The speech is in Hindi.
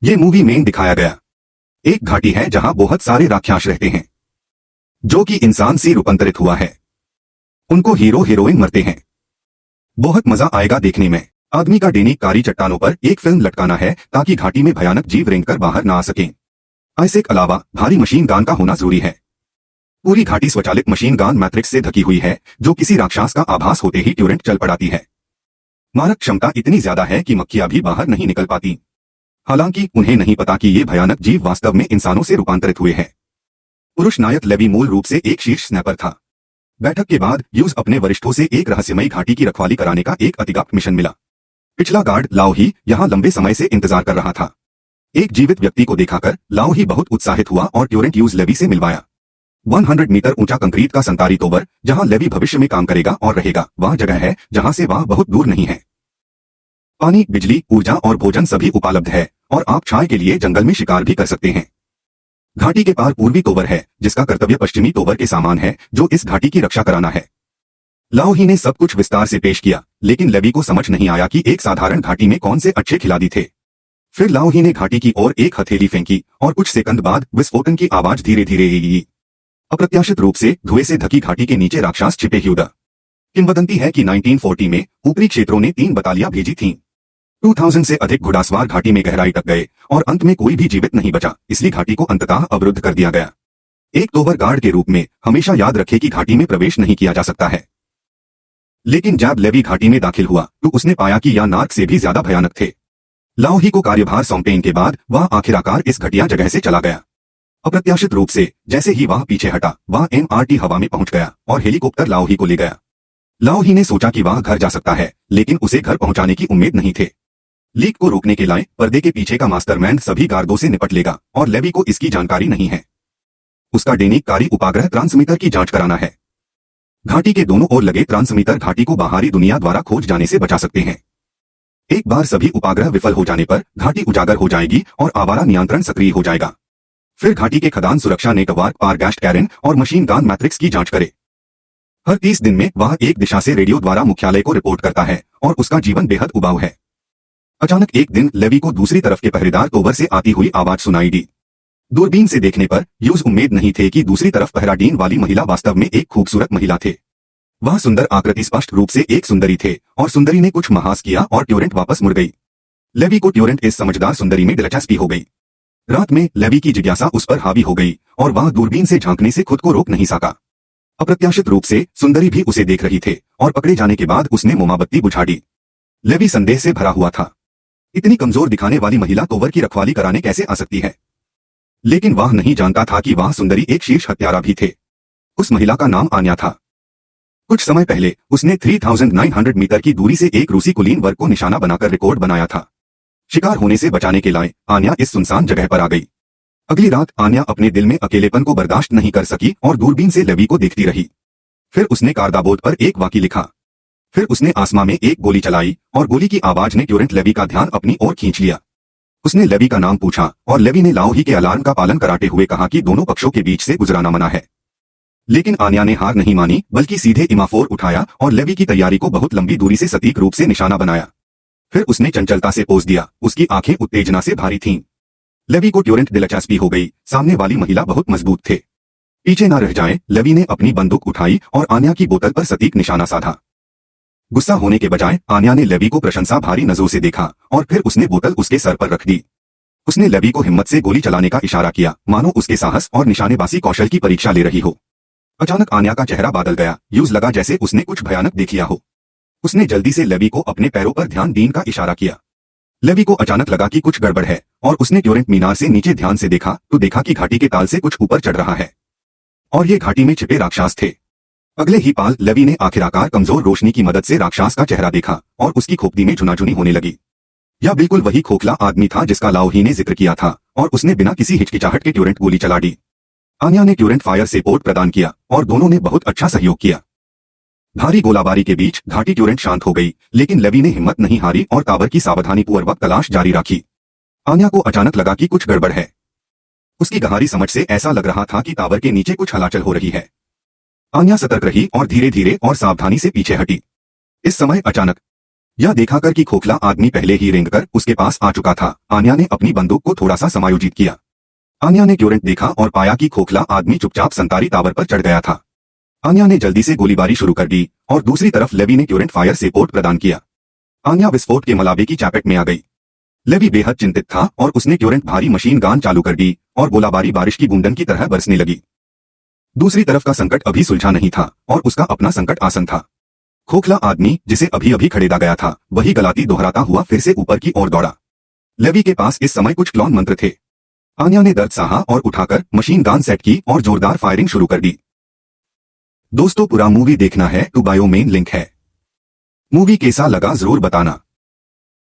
ये मूवी में दिखाया गया एक घाटी है जहां बहुत सारे राक्षस रहते हैं जो कि इंसान से रूपांतरित हुआ है। उनको हीरो हीरोइन मरते हैं। बहुत मजा आएगा देखने में। आदमी का दैनिक कार्य चट्टानों पर एक फिल्म लटकाना है ताकि घाटी में भयानक जीव रेंगकर बाहर ना आ सकें। ऐसे के अलावा भारी मशीन गन का होना जरूरी है। पूरी घाटी स्वचालित मशीन गन मैट्रिक्स से ढकी हुई है जो किसी राक्षस का आभास होते ही ट्यूरेंट चल पड़ाती है। मारक क्षमता इतनी ज्यादा है कि मक्खियां भी बाहर नहीं निकल पाती। हालांकि उन्हें नहीं पता कि ये भयानक जीव वास्तव में इंसानों से रूपांतरित हुए हैं। पुरुष नायक लेवी मूल रूप से एक शीर्ष स्नैपर था। बैठक के बाद यूज अपने वरिष्ठों से एक रहस्यमयी घाटी की रखवाली कराने का एक अतिगप्त मिशन मिला। पिछला गार्ड लाओ ही यहाँ लंबे समय से इंतजार कर रहा था। एक जीवित व्यक्ति को देखाकर लाओ ही बहुत उत्साहित हुआ और ट्यूरेंट यूज लेवी से मिलवाया। 100 मीटर ऊंचा कंक्रीट का संतारी तोवर जहां लेवी भविष्य में काम करेगा और रहेगा, वह जगह है जहां से वह बहुत दूर नहीं है। पानी, बिजली, ऊर्जा और भोजन सभी उपलब्ध है और आप छाए के लिए जंगल में शिकार भी कर सकते हैं। घाटी के पार पूर्वी तोवर है जिसका कर्तव्य पश्चिमी तोवर के समान है जो इस घाटी की रक्षा कराना है। लाओ ही ने सब कुछ विस्तार से पेश किया, लेकिन लेवी को समझ नहीं आया कि एक साधारण घाटी में कौन से अच्छे खिलाड़ी थे। फिर लाओ ही ने घाटी की ओर एक हथेली फेंकी और कुछ सेकंड बाद विस्फोटन की आवाज धीरे धीरे आई। अप्रत्याशित रूप से धुएं से ढकी घाटी के नीचे राक्षस छिपे हुए। किंवदंती है कि 1940 में ऊपरी क्षेत्रों ने 3 बटालियां भेजी थीं। 2000 से अधिक घुड़सवार घाटी में गहराई तक गए और अंत में कोई भी जीवित नहीं बचा, इसलिए घाटी को अंततः अवरुद्ध कर दिया गया। एक तोवर गार्ड के रूप में हमेशा याद रखें कि घाटी में प्रवेश नहीं किया जा सकता है। लेकिन जब लेवी घाटी में दाखिल हुआ तो उसने पाया कि यह नार्क से भी ज्यादा भयानक थे। लाओ ही को कार्यभार सौंपने के बाद वह आखिरकार इस घटिया जगह से चला गया। अप्रत्याशित रूप से जैसे ही वह पीछे हटा, वह MRT हवा में पहुंच गया और हेलीकॉप्टर लाओ ही को ले गया। लाओ ही ने सोचा कि वह घर जा सकता है, लेकिन उसे घर पहुंचाने की उम्मीद नहीं थे। लीक को रोकने के लिए पर्दे के पीछे का मास्टरमाइंड सभी गार्डों से निपट लेगा और लेवी को इसकी जानकारी नहीं है। उसका दैनिक कार्य उपग्रह ट्रांसमीटर की जांच कराना है। घाटी के दोनों ओर लगे ट्रांसमीटर घाटी को बाहरी दुनिया द्वारा खोज जाने से बचा सकते हैं। एक बार सभी उपग्रह विफल हो जाने पर घाटी उजागर हो जाएगी और आवारा नियंत्रण सक्रिय हो जाएगा। फिर घाटी के खदान सुरक्षा नेटवर्क पारगास्ट कैरन और मशीन गन मैट्रिक्स की जांच करे। हर 30 दिन में वह एक दिशा से रेडियो द्वारा मुख्यालय को रिपोर्ट करता है और उसका जीवन बेहद उबाऊ है। अचानक एक दिन लेवी को दूसरी तरफ के पहरेदार तोवर से आती हुई आवाज सुनाई दी। दूरबीन से देखने पर यूज उम्मीद नहीं थे कि दूसरी तरफ पहराडीन वाली महिला वास्तव में एक खूबसूरत महिला थे। वह सुंदर आकृति स्पष्ट रूप से एक सुंदरी थे और सुंदरी ने कुछ महास किया और ट्यूरेंट वापस मुड़ गई। लेवी को ट्यूरेंट इस समझदार सुंदरी में दिलचस्पी हो गई। रात में लेवी की जिज्ञासा उस पर हावी हो गई और वह दूरबीन से झांकने से खुद को रोक नहीं सका। अप्रत्याशित रूप से सुंदरी भी उसे देख रही थे और पकड़े जाने के बाद उसने मोमबत्ती बुझा दी। लेवी संदेह से भरा हुआ था। इतनी कमजोर दिखाने वाली महिला तोवर की रखवाली कराने कैसे आ सकती है? लेकिन वह नहीं जानता था कि वह सुंदरी एक शीर्ष हत्यारा भी थे। उस महिला का नाम आन्या था। कुछ समय पहले उसने 3900 मीटर की दूरी से एक रूसी कुलीन वर्ग को निशाना बनाकर रिकॉर्ड बनाया था। शिकार होने से बचाने के लिए आन्या इस सुनसान जगह पर आ गई। अगली रात आन्या अपने दिल में अकेलेपन को बर्दाश्त नहीं कर सकी और दूरबीन से लेवी को देखती रही। फिर उसने कार्डबोर्ड पर एक वाक्य लिखा। फिर उसने आसमां में एक गोली चलाई और गोली की आवाज ने ट्यूरेंट लेवी का ध्यान अपनी ओर खींच लिया। उसने लेवी का नाम पूछा और लेवी ने लाओ ही के अलार्म का पालन कराते हुए कहा कि दोनों पक्षों के बीच से गुजराना मना है। लेकिन आन्या ने हार नहीं मानी, बल्कि सीधे इमाफोर उठाया और लेवी की तैयारी को बहुत लंबी दूरी से सटीक रूप से निशाना बनाया। फिर उसने चंचलता से पोज दिया। उसकी आंखें उत्तेजना से भारी थीं। लेवी को ट्यूरेंट दिलचस्पी हो गई। सामने वाली महिला बहुत मजबूत थे। पीछे न रह जाएं, लेवी ने अपनी बंदूक उठाई और आन्या की बोतल पर सटीक निशाना साधा। गुस्सा होने के बजाय आन्या ने लेवी को प्रशंसा भारी नजरों से देखा और फिर उसने बोतल उसके सर पर रख दी। उसने लेवी को हिम्मत से गोली चलाने का इशारा किया, मानो उसके साहस और निशानेबाजी कौशल की परीक्षा ले रही हो। अचानक आन्या का चेहरा बादल गया। यूज लगा जैसे उसने कुछ भयानक देखा हो। उसने जल्दी से लेवी को अपने पैरों पर ध्यान देने का इशारा किया। लेवी को अचानक लगा कि कुछ गड़बड़ है और उसने ट्यूरेंट मीनार से नीचे ध्यान से देखा तो देखा कि घाटी के ताल से कुछ ऊपर चढ़ रहा है और ये घाटी में छिपे राक्षस थे। अगले ही पाल लेवी ने आखिरकार कमजोर रोशनी की मदद से राक्षस का चेहरा देखा और उसकी खोपड़ी में झुनाझुनी होने लगी। यह बिल्कुल वही खोखला आदमी था जिसका लाओ ही ने जिक्र किया था और उसने बिना किसी हिचकिचाहट के ट्यूरेंट गोली चला दी। आन्या ने ट्यूरेंट फायर सपोर्ट प्रदान किया और दोनों ने बहुत अच्छा सहयोग किया। भारी गोलाबारी के बीच घाटी ट्यूरेंट शांत हो गई, लेकिन लेवी ने हिम्मत नहीं हारी और टावर की सावधानीपूर्वक तलाश जारी रखी। आन्या को अचानक लगा कि कुछ गड़बड़ है। उसकी गहरी समझ से ऐसा लग रहा था कि टावर के नीचे कुछ हलचल हो रही है। आन्या सतर्क रही और धीरे धीरे और सावधानी से पीछे हटी। इस समय अचानक यह देखाकर कि खोखला आदमी पहले ही रेंगकर उसके पास आ चुका था, आन्या ने अपनी बंदूक को थोड़ा सा समायोजित किया। आन्या ने क्यूरेंट देखा और पाया कि खोखला आदमी चुपचाप संतारी टावर पर चढ़ गया था। आन्या ने जल्दी से गोलीबारी शुरू कर दी और दूसरी तरफ लेवी ने क्यूरेंट फायर सपोर्ट प्रदान किया। आन्या विस्फोट के मलाबे की चपेट में आ गई। लेवी बेहद चिंतित था और उसने क्यूरेंट भारी मशीन गन चालू कर दी और गोलाबारी बारिश की बूंदन की तरह बरसने लगी। दूसरी तरफ का संकट अभी सुलझा नहीं था और उसका अपना संकट आसन था। खोखला आदमी जिसे अभी अभी खड़ेदा गया था, वही गलाती दोहराता हुआ फिर से ऊपर की ओर दौड़ा। लेवी के पास इस समय कुछ क्लॉन मंत्र थे। आन्या ने दर्द सहा और उठाकर मशीन गन सेट की और जोरदार फायरिंग शुरू कर दी। दोस्तों, पूरा मूवी देखना है तो बायो में लिंक है। मूवी कैसा लगा जरूर बताना।